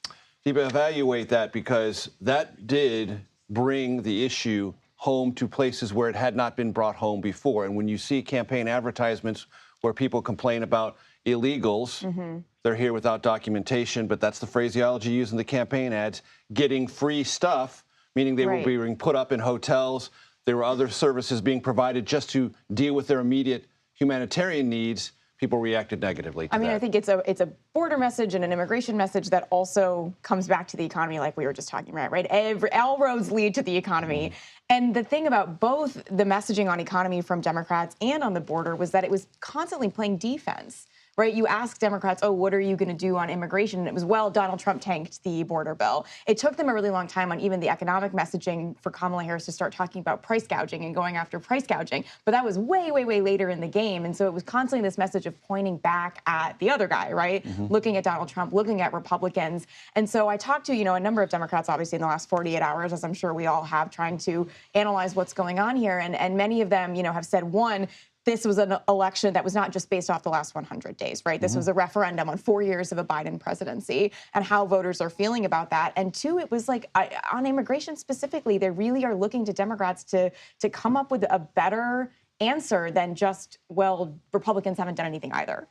evaluate that, because that did bring the issue home to places where it had not been brought home before. And when you see campaign advertisements where people complain about illegals, they're here without documentation, but that's the phraseology used in the campaign ads, getting free stuff, meaning they were being put up in hotels. There were other services being provided just to deal with their immediate humanitarian needs. People reacted negatively to that. I think it's a border message and an immigration message that also comes back to the economy, like we were just talking about, right? All roads lead to the economy. And the thing about both the messaging on economy from Democrats and on the border was that it was constantly playing defense. Right? You ask Democrats, oh, what are you going to do on immigration? And it was, well, Donald Trump tanked the border bill. It took them a really long time on even the economic messaging for Kamala Harris to start talking about price gouging and going after price gouging. But that was way, way, way later in the game. And so it was constantly this message of pointing back at the other guy, right? Looking at Donald Trump, looking at Republicans. And so I talked to, a number of Democrats, obviously, in the last 48 hours, as I'm sure we all have, trying to analyze what's going on here. And many of them, have said, one, this was an election that was not just based off the last 100 days, right? This was a referendum on 4 years of a Biden presidency and how voters are feeling about that. And two, it was like on immigration specifically, they really are looking to Democrats to come up with a better answer than just, well, Republicans haven't done anything either.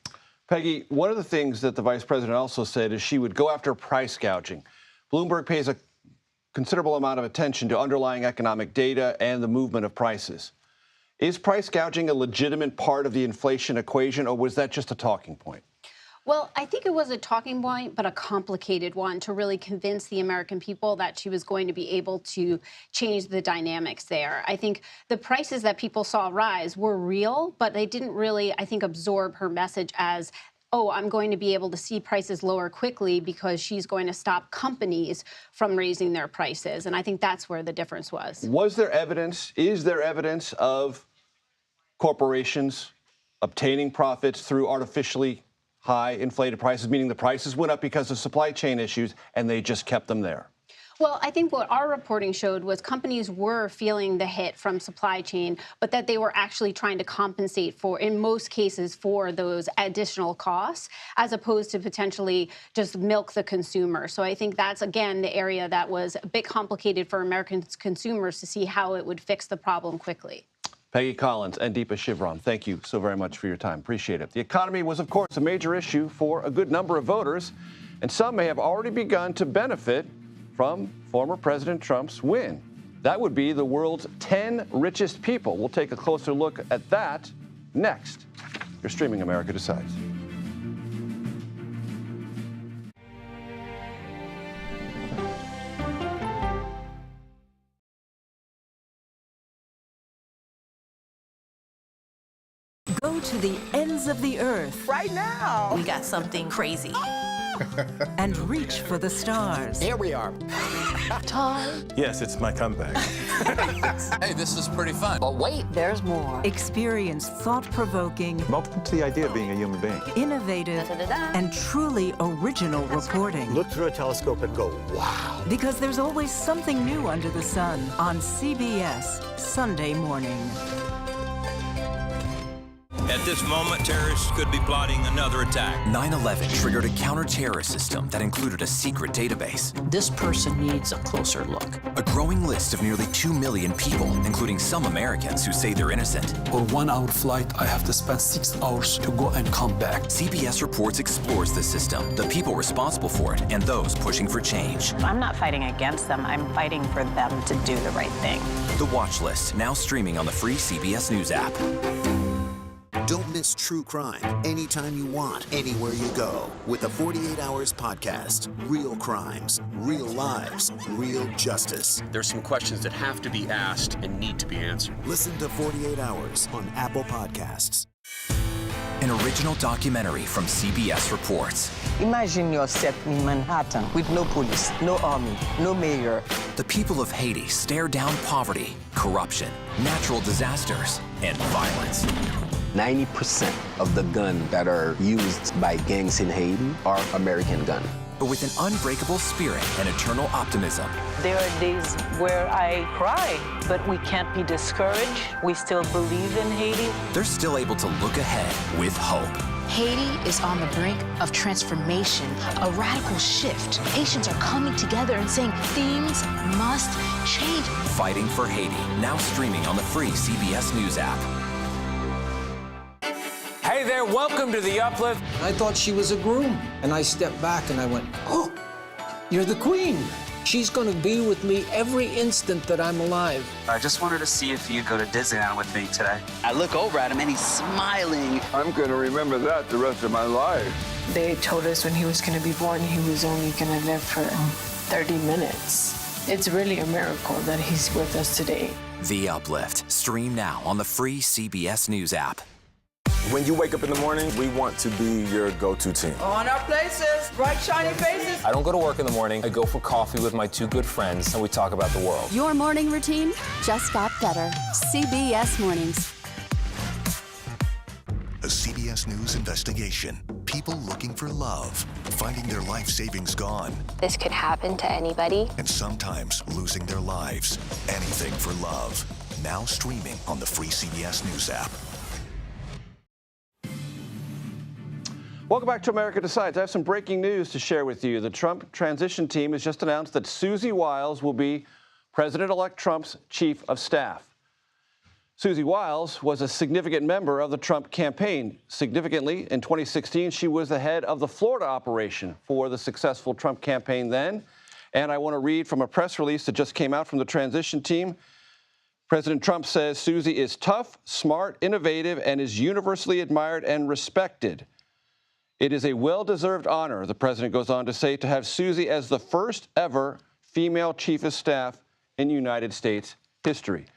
Peggy, one of the things that the vice president also said is she would go after price gouging. Bloomberg pays a considerable amount of attention to underlying economic data and the movement of prices. Is price gouging a legitimate part of the inflation equation, or was that just a talking point? Well, I think it was a talking point, but a complicated one to really convince the American people that she was going to be able to change the dynamics there. I think the prices that people saw rise were real, but they didn't really, I think, absorb her message as, oh, I'm going to be able to see prices lower quickly because she's going to stop companies from raising their prices. And I think that's where the difference was. Was there evidence, is there evidence of corporations obtaining profits through artificially high inflated prices, meaning the prices went up because of supply chain issues and they just kept them there? Well, I think what our reporting showed was companies were feeling the hit from supply chain, but that they were actually trying to compensate for, in most cases, for those additional costs, as opposed to potentially just milk the consumer. So I think that's, again, the area that was a bit complicated for American consumers to see how it would fix the problem quickly. Peggy Collins and Deepa Shivram, thank you so very much for your time. Appreciate it. The economy was, of course, a major issue for a good number of voters, and some may have already begun to benefit from former President Trump's win. That would be the world's 10 richest people. We'll take a closer look at that next. You're streaming America Decides. Go to the ends of the earth. Right now. We got something crazy. And reach for the stars. Here we are. Time. Yes, it's my comeback. Hey, this is pretty fun. But wait, there's more. Experience thought-provoking. Welcome to the idea of being a human being. Innovative and truly original reporting. Look through a telescope and go, wow. Because there's always something new under the sun on CBS Sunday morning. At this moment, terrorists could be plotting another attack. 9/11 triggered a counter-terrorist system that included a secret database. This person needs a closer look. A growing list of nearly 2 million people, including some Americans who say they're innocent. For 1 hour flight, I have to spend 6 hours to go and come back. CBS Reports explores the system, the people responsible for it, and those pushing for change. I'm not fighting against them. I'm fighting for them to do the right thing. The Watch List, now streaming on the free CBS News app. Don't miss true crime anytime you want, anywhere you go. With the 48 Hours podcast. Real crimes, real lives, real justice. There's some questions that have to be asked and need to be answered. Listen to 48 Hours on Apple Podcasts. An original documentary from CBS Reports. Imagine yourself in Manhattan with no police, no army, no mayor. The people of Haiti stare down poverty, corruption, natural disasters, and violence. 90% of the guns that are used by gangs in Haiti are American guns. But with an unbreakable spirit and eternal optimism. There are days where I cry, but we can't be discouraged. We still believe in Haiti. They're still able to look ahead with hope. Haiti is on the brink of transformation, a radical shift. Haitians are coming together and saying things must change. Fighting for Haiti, now streaming on the free CBS News app. Hey there, welcome to The Uplift. I thought she was a groom, and I stepped back and I went, oh, you're the queen. She's going to be with me every instant that I'm alive. I just wanted to see if you'd go to Disneyland with me today. I look over at him and he's smiling. I'm going to remember that the rest of my life. They told us when he was going to be born, he was only going to live for 30 minutes. It's really a miracle that he's with us today. The Uplift. Stream now on the free CBS News app. When you wake up in the morning, we want to be your go-to team. On our places, bright, shiny faces. I don't go to work in the morning. I go for coffee with my two good friends, and we talk about the world. Your morning routine just got better. CBS Mornings. A CBS News investigation. People looking for love, finding their life savings gone. This could happen to anybody. And sometimes losing their lives. Anything for love. Now streaming on the free CBS News app. Welcome back to America Decides. I have some breaking news to share with you. The Trump transition team has just announced that Susie Wiles will be President-elect Trump's chief of staff. Susie Wiles was a significant member of the Trump campaign. Significantly, in 2016, she was the head of the Florida operation for the successful Trump campaign then. And I want to read from a press release that just came out from the transition team. President Trump says Susie is tough, smart, innovative, and is universally admired and respected. It is a well-deserved honor, the president goes on to say, to have Susie as the first ever female chief of staff in United States history.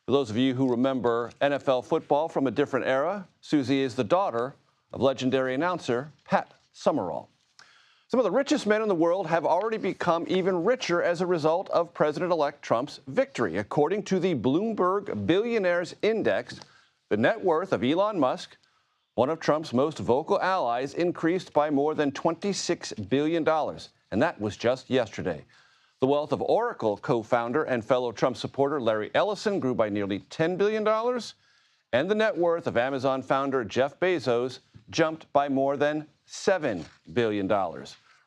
For those of you who remember NFL football from a different era, Susie is the daughter of legendary announcer Pat Summerall. Some of the richest men in the world have already become even richer as a result of President-elect Trump's victory. According to the Bloomberg Billionaires Index, the net worth of Elon Musk, one of Trump's most vocal allies, increased by more than $26 billion, and that was just yesterday. The wealth of Oracle co-founder and fellow Trump supporter Larry Ellison grew by nearly $10 billion, and the net worth of Amazon founder Jeff Bezos jumped by more than $7 billion.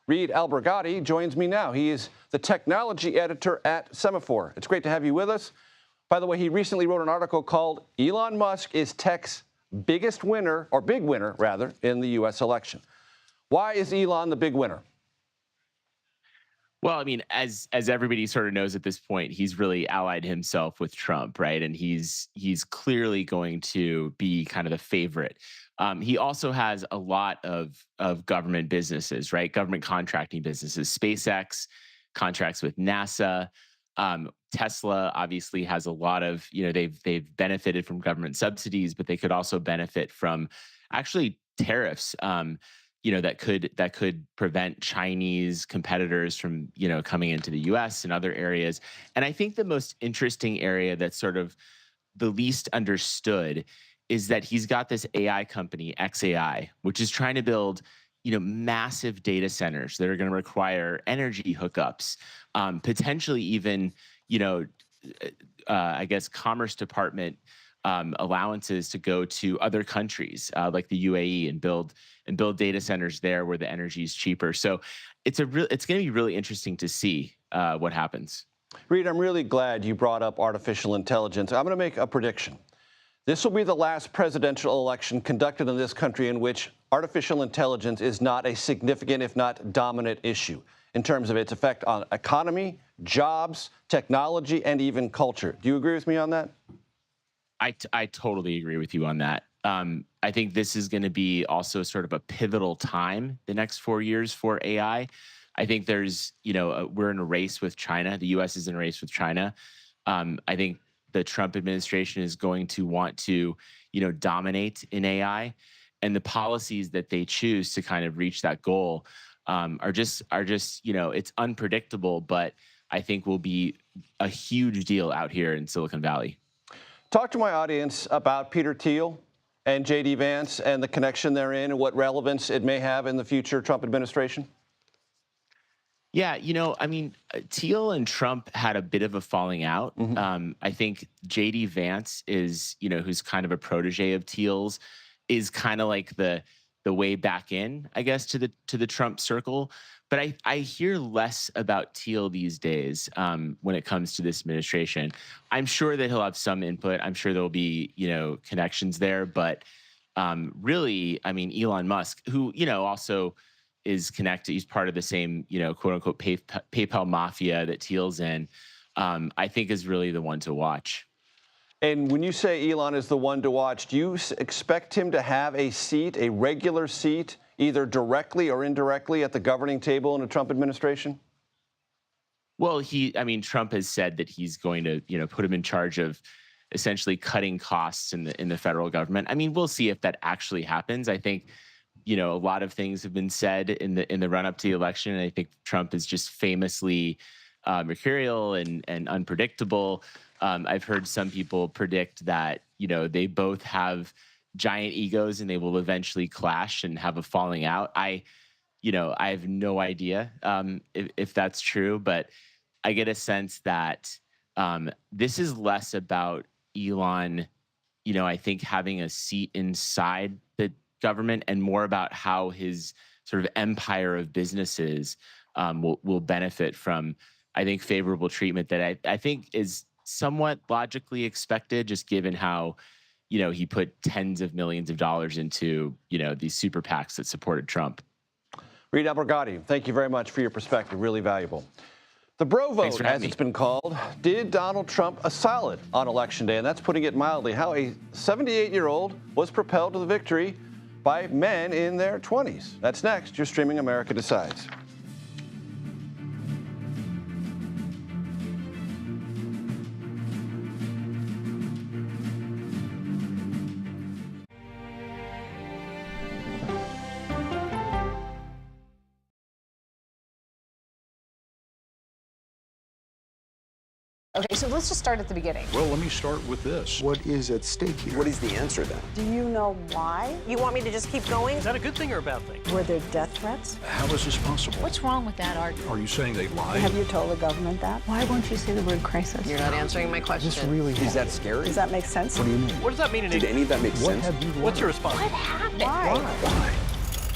Reed Albergati joins me now. He is the technology editor at Semaphore. It's great to have you with us. By the way, he recently wrote an article called Elon Musk is Tech's biggest winner, or big winner, rather, in the U.S. election. Why is Elon the big winner? Well, I mean, as everybody sort of knows at this point, he's really allied himself with Trump, right? And he's clearly going to be kind of the favorite. He also has a lot of government businesses, right? Government contracting businesses, SpaceX, contracts with NASA. Tesla obviously has a lot of, they've benefited from government subsidies, but they could also benefit from actually tariffs, that could prevent Chinese competitors from, coming into the US and other areas. And I think the most interesting area that's sort of the least understood is that he's got this AI company, XAI, which is trying to build massive data centers that are going to require energy hookups, potentially even, I guess, Commerce Department allowances to go to other countries like the UAE and build data centers there where the energy is cheaper. So it's going to be really interesting to see what happens. Reed, I'm really glad you brought up artificial intelligence. I'm going to make a prediction. This will be the last presidential election conducted in this country in which artificial intelligence is not a significant, if not dominant, issue in terms of its effect on economy, jobs, technology, and even culture. Do you agree with me on that? I totally agree with you on that. I think this is going to be also sort of a pivotal time, the next 4 years for AI. I think there's, we're in a race with China. The U.S. is in a race with China. I think the Trump administration is going to want to, dominate in AI, and the policies that they choose to kind of reach that goal are just, it's unpredictable, but I think will be a huge deal out here in Silicon Valley. Talk to my audience about Peter Thiel and J.D. Vance and the connection therein and what relevance it may have in the future Trump administration. Yeah, I mean, Thiel and Trump had a bit of a falling out. Mm-hmm. I think J.D. Vance is, who's kind of a protege of Thiel's, is kind of like the the way back in, I guess, to the Trump circle. But I hear less about Thiel these days when it comes to this administration. I'm sure that he'll have some input. I'm sure there'll be, connections there. But really, I mean, Elon Musk, who, also is connected, he's part of the same, quote unquote, PayPal mafia that Thiel's in, I think is really the one to watch. And when you say Elon is the one to watch, do you expect him to have a seat, a regular seat, either directly or indirectly at the governing table in a Trump administration? Well, Trump has said that he's going to, put him in charge of essentially cutting costs in the federal government. I mean, we'll see if that actually happens. I think, a lot of things have been said in the run up to the election, and I think Trump is just famously mercurial and unpredictable. I've heard some people predict that, they both have giant egos and they will eventually clash and have a falling out. I have no idea if that's true, but I get a sense that this is less about Elon, I think having a seat inside the government and more about how his sort of empire of businesses will benefit from, I think, favorable treatment that I think is somewhat logically expected, just given how, he put tens of millions of dollars into, these super PACs that supported Trump. Reed Albergati, thank you very much for your perspective. Really valuable. The bro vote, as it's been called, did Donald Trump a solid on Election Day, and that's putting it mildly. How a 78-year-old was propelled to the victory by men in their 20s. That's next. You're streaming America Decides. Okay, so let's just start at the beginning. Well, let me start with this. What is at stake here? What is the answer then? Do you know why? You want me to just keep going? Is that a good thing or a bad thing? Were there death threats? How is this possible? What's wrong with that argument? Are you saying they lied? Have you told the government that? Why won't you say the word crisis? You're not answering my question. This really is that scary? Does that make sense? What do you mean? What does that mean in Did any of that make sense? What's your response? What happened? Why?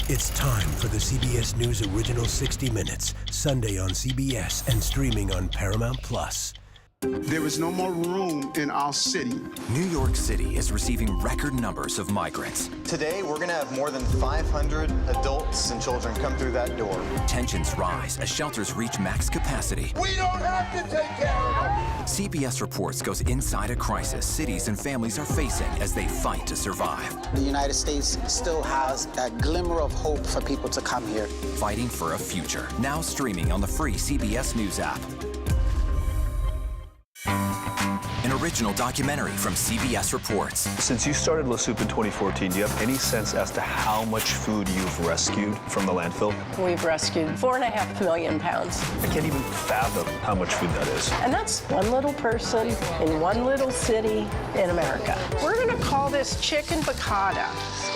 It's time for the CBS News Original 60 Minutes, Sunday on CBS and streaming on Paramount Plus. There is no more room in our city. New York City is receiving record numbers of migrants. Today, we're going to have more than 500 adults and children come through that door. Tensions rise as shelters reach max capacity. We don't have to take care of them. CBS Reports goes inside a crisis cities and families are facing as they fight to survive. The United States still has that glimmer of hope for people to come here. Fighting for a future. Now streaming on the free CBS News app. An original documentary from CBS Reports. Since you started La Soup in 2014, do you have any sense as to how much food you've rescued from the landfill? We've rescued 4.5 million pounds. I can't even fathom how much food that is. And that's one little person in one little city in America. We're going to call this chicken piccata.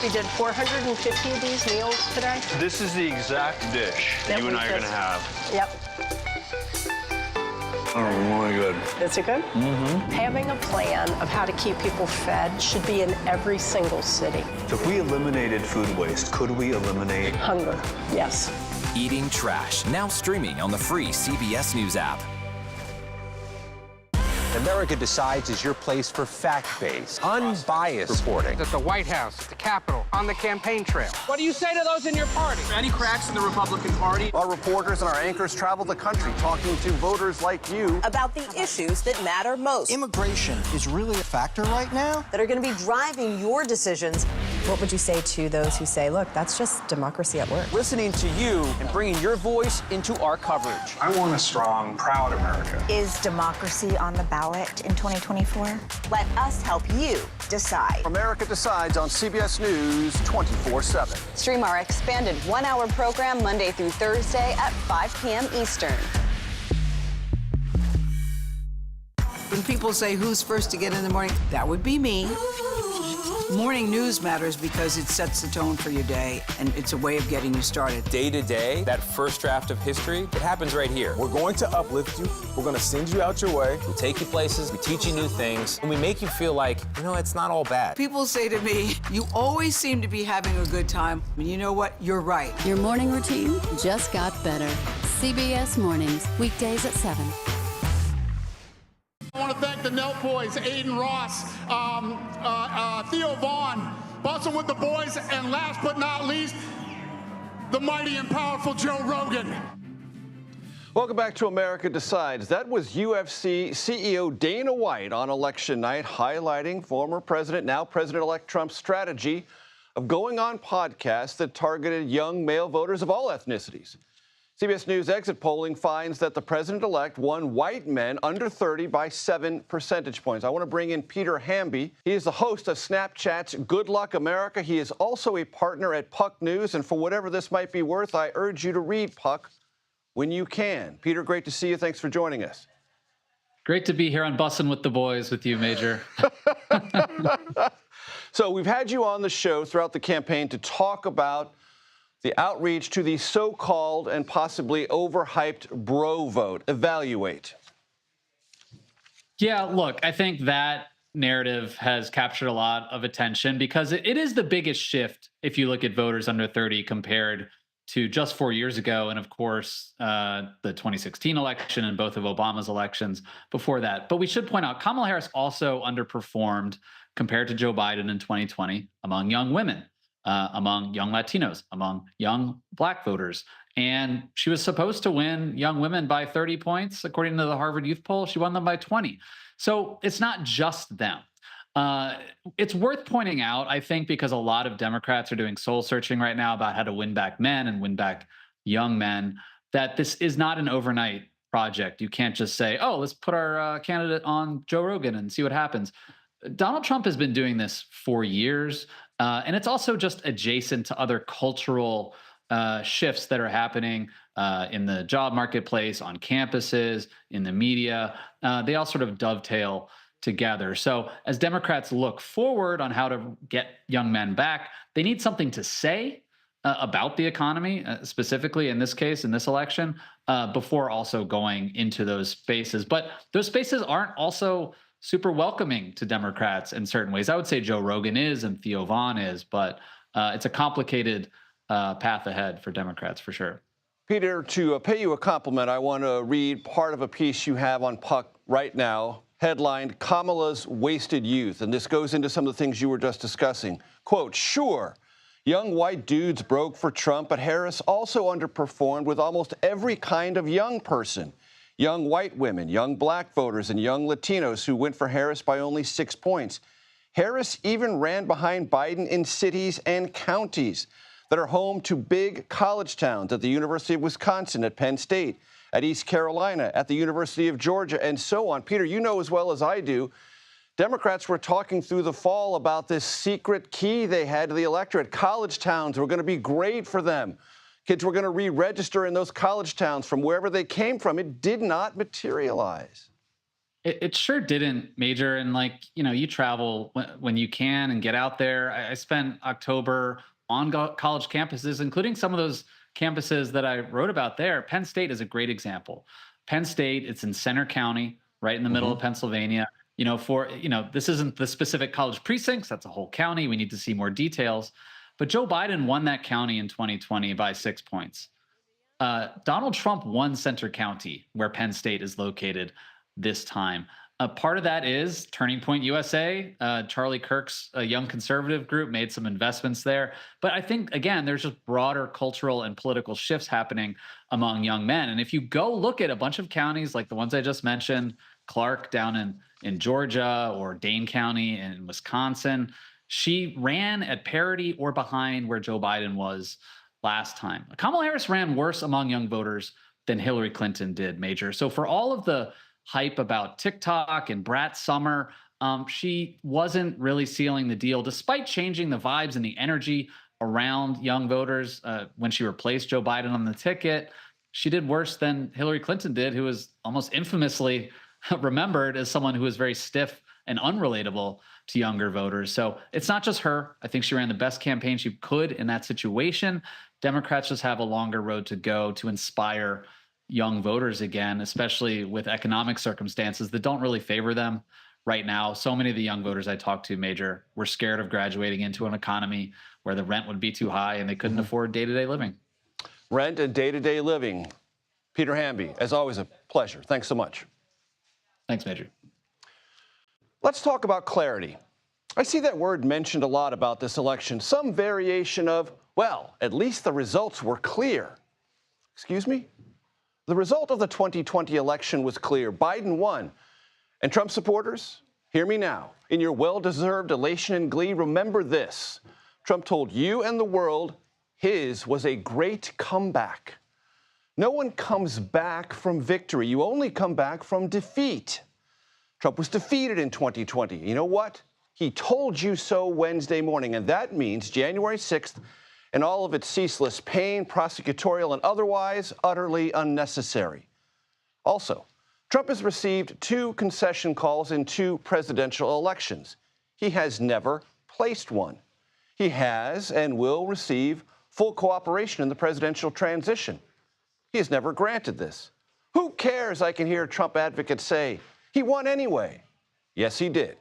We did 450 of these meals today. This is the exact dish that you and I are going to have. Yep. Oh, really good. Is it good? Mm-hmm. Having a plan of how to keep people fed should be in every single city. So if we eliminated food waste, could we eliminate hunger? Yes. Eating Trash, now streaming on the free CBS News app. America Decides is your place for fact-based, unbiased reporting. At the White House, at the Capitol, on the campaign trail. What do you say to those in your party? Any cracks in the Republican Party? Our reporters and our anchors travel the country talking to voters like you about the issues that matter most. Immigration is really a factor right now that are going to be driving your decisions. What would you say to those who say, look, that's just democracy at work? Listening to you and bringing your voice into our coverage. I want a strong, proud America. Is democracy on the ballot in 2024? Let us help you decide. America Decides on CBS News 24/7. Stream our expanded one-hour program Monday through Thursday at 5 p.m. Eastern. When people say who's first to get in the morning, that would be me. Morning news matters because it sets the tone for your day, and it's a way of getting you started. Day to day, that first draft of history, it happens right here. We're going to uplift you. We're going to send you out your way. We take you places, we teach you new things, and we make you feel like, it's not all bad. People say to me, you always seem to be having a good time. And you know what? You're right. Your morning routine just got better. CBS Mornings, weekdays at 7. I want to thank the Nelt boys, Aiden Ross, Theo Vaughn, Bustin' with the Boys, and last but not least, the mighty and powerful Joe Rogan. Welcome back to America Decides. That was UFC CEO Dana White on election night, highlighting former president, now President-elect Trump's strategy of going on podcasts that targeted young male voters of all ethnicities. CBS News exit polling finds that the president-elect won white men under 30 by 7 percentage points. I want to bring in Peter Hamby. He is the host of Snapchat's Good Luck America. He is also a partner at Puck News, and for whatever this might be worth, I urge you to read Puck when you can. Peter, great to see you. Thanks for joining us. Great to be here on Bussin' with the Boys with you, Major. So we've had you on the show throughout the campaign to talk about the outreach to the so-called and possibly overhyped bro vote. Evaluate. Yeah, look, I think that narrative has captured a lot of attention because it is the biggest shift if you look at voters under 30 compared to just 4 years ago. And of course, the 2016 election and both of Obama's elections before that. But we should point out Kamala Harris also underperformed compared to Joe Biden in 2020 among young women. Among young Latinos, among young Black voters. And she was supposed to win young women by 30 points. According to the Harvard Youth Poll, she won them by 20. So it's not just them. It's worth pointing out, I think, because a lot of Democrats are doing soul searching right now about how to win back men and win back young men, that this is not an overnight project. You can't just say, oh, let's put our candidate on Joe Rogan and see what happens. Donald Trump has been doing this for years. And it's also just adjacent to other cultural shifts that are happening in the job marketplace, on campuses, in the media. They all sort of dovetail together. So as Democrats look forward on how to get young men back, they need something to say about the economy, specifically in this case, in this election, before also going into those spaces. But those spaces aren't also super welcoming to Democrats in certain ways. I would say Joe Rogan is and Theo Vaughn is, but it's a complicated path ahead for Democrats for sure. Peter, to pay you a compliment, I want to read part of a piece you have on Puck right now, headlined Kamala's Wasted Youth. And this goes into some of the things you were just discussing. Quote, sure, young white dudes broke for Trump, but Harris also underperformed with almost every kind of young person. Young white women, young Black voters, and young Latinos who went for Harris by only 6 points. Harris even ran behind Biden in cities and counties that are home to big college towns, at the University of Wisconsin, at Penn State, at East Carolina, at the University of Georgia, and so on. Peter, you know as well as I do, Democrats were talking through the fall about this secret key they had to the electorate. College towns were going to be great for them. Kids were going to re-register in those college towns from wherever they came from. It did not materialize. It sure didn't, Major. And you travel when you can and get out there. I spent October on college campuses, including some of those campuses that I wrote about there. Penn State is a great example. Penn State, it's in Center County, right in the middle of Pennsylvania. This isn't the specific college precincts. That's a whole county. We need to see more details. But Joe Biden won that county in 2020 by 6 points. Donald Trump won Center County, where Penn State is located this time. Part of that is Turning Point USA. Charlie Kirk's young conservative group made some investments there. But I think, again, there's just broader cultural and political shifts happening among young men. And if you go look at a bunch of counties like the ones I just mentioned, Clark down in Georgia or Dane County in Wisconsin, she ran at parity or behind where Joe Biden was last time. Kamala Harris ran worse among young voters than Hillary Clinton did, Major. So for all of the hype about TikTok and Brat Summer, she wasn't really sealing the deal, despite changing the vibes and the energy around young voters. When she replaced Joe Biden on the ticket, she did worse than Hillary Clinton did, who was almost infamously remembered as someone who was very stiff and unrelatable to younger voters. So it's not just her. I think she ran the best campaign she could in that situation. Democrats just have a longer road to go to inspire young voters again, especially with economic circumstances that don't really favor them right now. So many of the young voters I talked to, Major, were scared of graduating into an economy where the rent would be too high and they couldn't afford day-to-day living. Rent and day-to-day living. Peter Hamby, as always, a pleasure. Thanks so much. Thanks, Major. Let's talk about clarity. I see that word mentioned a lot about this election. Some variation of, well, at least the results were clear. Excuse me? The result of the 2020 election was clear. Biden won. And Trump supporters, hear me now. In your well-deserved elation and glee, remember this. Trump told you and the world his was a great comeback. No one comes back from victory. You only come back from defeat. Trump was defeated in 2020. You know what? He told you so Wednesday morning, and that means January 6th and all of its ceaseless pain, prosecutorial and otherwise, utterly unnecessary. Also, Trump has received 2 concession calls in 2 presidential elections. He has never placed one. He has and will receive full cooperation in the presidential transition. He has never granted this. Who cares, I can hear Trump advocates say. He won anyway. Yes, he did.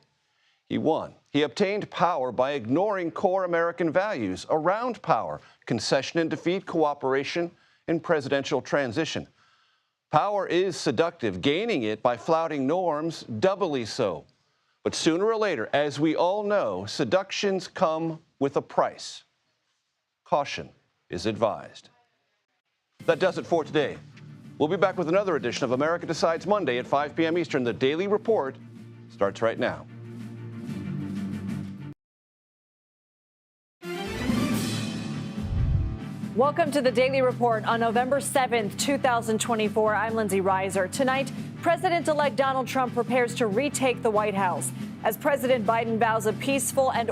He won. He obtained power by ignoring core American values around power, concession and defeat, cooperation, and presidential transition. Power is seductive. Gaining it by flouting norms, doubly so. But sooner or later, as we all know, seductions come with a price. Caution is advised. That does it for today. We'll be back with another edition of America Decides Monday at 5 p.m. Eastern. The Daily Report starts right now. Welcome to the Daily Report on November 7th, 2024. I'm Lindsay Reiser. Tonight, President-elect Donald Trump prepares to retake the White House as President Biden vows a peaceful and